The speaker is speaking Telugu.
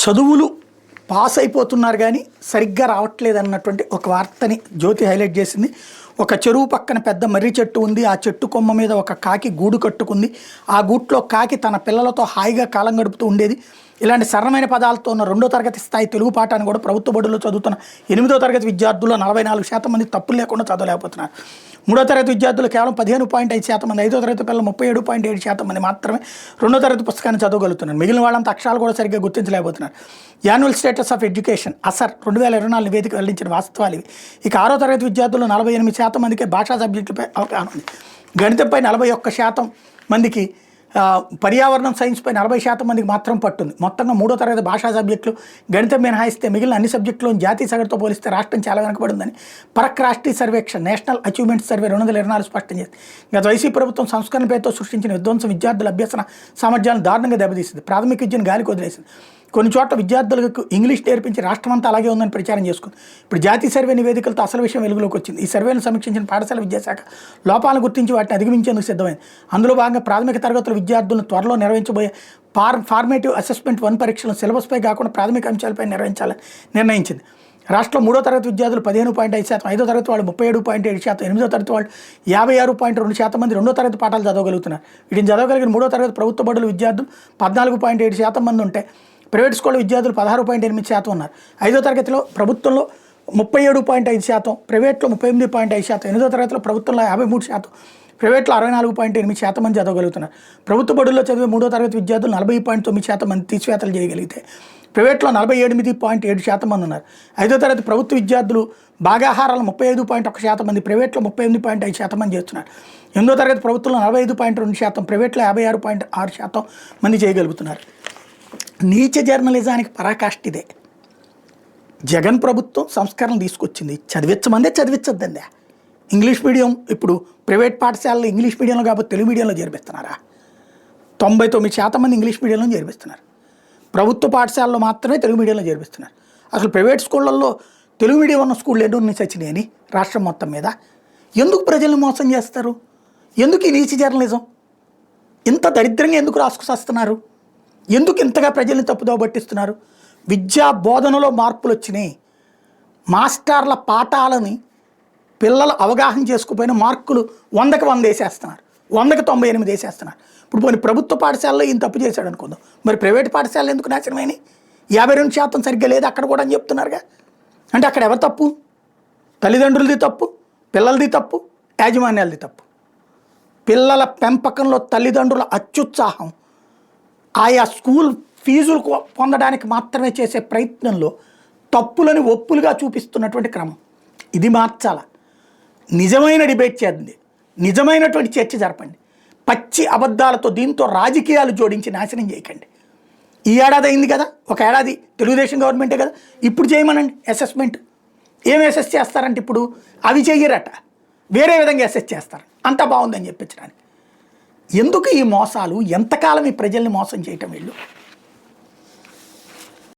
చదువులు పాస్ అయిపోతున్నారు కానీ సరిగ్గా రావట్లేదు అన్నటువంటి ఒక వార్తని జ్యోతి హైలైట్ చేసింది. ఒక చెరువు పక్కన పెద్ద మర్రి చెట్టు ఉంది. ఆ చెట్టు కొమ్మ మీద ఒక కాకి గూడు కట్టుకుంది. ఆ గూట్లో కాకి తన పిల్లలతో హాయిగా కాలం గడుపుతూ ఉండేది. ఇలాంటి సరళమైన పదాలతో ఉన్న 2వ తరగతి స్థాయి తెలుగు పాఠాన్ని కూడా ప్రభుత్వ బడుల్లో చదువుతున్న 8వ తరగతి విద్యార్థుల్లో 44% మంది తప్పులు లేకుండా చదవలేకపోతున్నారు. 3వ తరగతి విద్యార్థులు కేవలం 15.5% మంది, 5వ తరగతి పిల్లలు 37.7% మంది మాత్రమే 2వ తరగతి పుస్తకాన్ని చదవగలుగుతున్నారు. మిగిలిన వాళ్ళంతా అక్షరాలు కూడా సరిగ్గా గుర్తించలేకపోతున్నారు. యాన్యువల్ స్టేటస్ ఆఫ్ ఎడ్యుకేషన్ అసర్ 2024 నివేదిక వెల్లడించిన వాస్తవాలు ఇవి. ఇక 6వ తరగతి విద్యార్థులు 48% మందికి భాషా సబ్జెక్టులపై అవగాహన ఉంది. గణితంపై 41% మందికి, పర్యావరణం సైన్స్పై 40% మందికి మాత్రం పట్టుంది. మొత్తంగా 3వ తరగతి భాషా సబ్జెక్టులు గణితం మినహాయిస్తే మిగిలిన అన్ని సబ్జెక్టులు జాతీయ సగటుతో పోలిస్తే రాష్ట్రం చాలా వెనకబడిందని పరక్ రాష్ట్రీయ సర్వేక్షణ నేషనల్ అచీవ్మెంట్ సర్వే 2024 స్పష్టం చేసింది. గత వైసీపీ ప్రభుత్వం సంస్కరణ పేరుతో సృష్టించిన విధ్వంసం విద్యార్థుల అభ్యసన సామర్థ్యాలను దారుణంగా దెబ్బతీసింది. ప్రాథమిక విద్యను గాలికి వదిలేసింది. కొన్ని చోట్ల విద్యార్థులకు ఇంగ్లీష్ నేర్పించి రాష్ట్రమంతా అలాగే ఉందని ప్రచారం చేసుకుంది. ఇప్పుడు జాతీయ సర్వే నివేదికలతో అసలు విషయం వెలుగులోకి వచ్చింది. ఈ సర్వేను సమీక్షించిన పాఠశాల విద్యాశాఖ లోపాలను గుర్తించి వాటిని అధిగమించేందుకు సిద్ధమైంది. అందులో భాగంగా ప్రాథమిక తరగతుల విద్యార్థులను త్వరలో నిర్వహించబోయే ఫార్మేటివ్ అసెస్మెంట్ 1 పరీక్షలను సిలబస్పై కాకుండా ప్రాథమిక అంశాలపై నిర్వహించాలని నిర్ణయించింది. రాష్ట్రంలో 3వ తరగతి విద్యార్థులు 15.5%, 5వ తరగతి వాళ్ళు 37.7%, 8వ తరగతి వాళ్ళు 56.2% మంది 2వ తరగతి పాఠాలు చదవగలుగుతున్నారు. వీటిని చదవగలిగిన 3వ తరగతి ప్రభుత్వ బడుల విద్యార్థులు 14.7% మంది ఉంటే ప్రైవేట్ స్కూల్ విద్యార్థులు 16.8% ఉన్నారు. 5వ తరగతిలో ప్రభుత్వంలో 37.5%, ప్రైవేట్లో 38.5%, 8వ తరగతిలో ప్రభుత్వంలో 53%, ప్రైవేట్లో 64.8% మంది చదవగలుగుతున్నారు. ప్రభుత్వ బడుల్లో చదివే 3వ తరగతి విద్యార్థులు 40.9% మంది తీసివేతలు చేయగలిగితే ప్రైవేట్లో 48.7% మంది ఉన్నారు. 5వ తరగతి ప్రభుత్వ విద్యార్థులు భాగాహారాలు 35.1% మంది, ప్రైవేట్లో 38.5% మంది చేస్తున్నారు. 8వ తరగతి ప్రభుత్వంలో 45.2%, ప్రైవేట్లో 56.6% మంది చేయగలుగుతున్నారు. నీచ జర్నలిజానికి పరాకాష్ఠ ఇదే. జగన్ ప్రభుత్వం సంస్కరణలు తీసుకొచ్చింది. చదివించమందే చదివించద్దండి. ఇంగ్లీష్ మీడియం ఇప్పుడు ప్రైవేట్ పాఠశాలలో ఇంగ్లీష్ మీడియంలో కాబట్టి తెలుగు మీడియంలో చేర్పిస్తున్నారా? 99% మంది ఇంగ్లీష్ మీడియంలో చేర్పిస్తున్నారు. ప్రభుత్వ పాఠశాలలో మాత్రమే తెలుగు మీడియంలో చేర్పిస్తున్నారు. అసలు ప్రైవేట్ స్కూళ్ళల్లో తెలుగు మీడియం ఉన్న స్కూళ్ళు ఎన్నో వచ్చినాయని రాష్ట్రం మొత్తం మీద. ఎందుకు ప్రజల్ని మోసం చేస్తారు? ఎందుకు ఈ నీచ జర్నలిజం? ఇంత దరిద్రంగా ఎందుకు రాసుకొస్తున్నారు? ఎందుకు ఇంతగా ప్రజల్ని తప్పుదోవ పట్టిస్తున్నారు? విద్యా బోధనలో మార్పులు వచ్చినాయి. మాస్టర్ల పాఠాలని పిల్లలు అవగాహన చేసుకుపోయిన మార్కులు 100కి 100 వేసేస్తున్నారు, 100కి 98 వేసేస్తున్నారు. ఇప్పుడు పోనీ ప్రభుత్వ పాఠశాలలో ఈయన తప్పు చేశాడు అనుకుందాం, మరి ప్రైవేట్ పాఠశాలలు ఎందుకు నాశనమైనాయి? 52% సరిగ్గా లేదు అక్కడ కూడా అని చెప్తున్నారుగా. అంటే అక్కడ ఎవరు తప్పు? తల్లిదండ్రులది తప్పు, పిల్లలది తప్పు, యాజమాన్యాలది తప్పు. పిల్లల పెంపకంలో తల్లిదండ్రుల అత్యుత్సాహం ఆయా స్కూల్ ఫీజులు పొందడానికి మాత్రమే చేసే ప్రయత్నంలో తప్పులని ఒప్పులుగా చూపిస్తున్నటువంటి క్రమం ఇది మార్చాల. నిజమైన డిబేట్ చేయండి, నిజమైనటువంటి చర్చ జరపండి. పచ్చి అబద్ధాలతో దీంతో రాజకీయాలు జోడించి నాశనం చేయకండి. ఈ ఏడాది అయింది కదా, ఒక ఏడాది తెలుగుదేశం గవర్నమెంటే కదా, ఇప్పుడు చేయమనండి అసెస్మెంట్. ఏం అసెస్ చేస్తారంటే ఇప్పుడు అవి చెయ్యరట, వేరే విధంగా అసెస్ చేస్తారు. అంతా బాగుందని చెప్పించడానికి. ఎందుకు ఈ మోసాలు? ఎంతకాలం ఈ ప్రజల్ని మోసం చేయటం వీళ్ళు?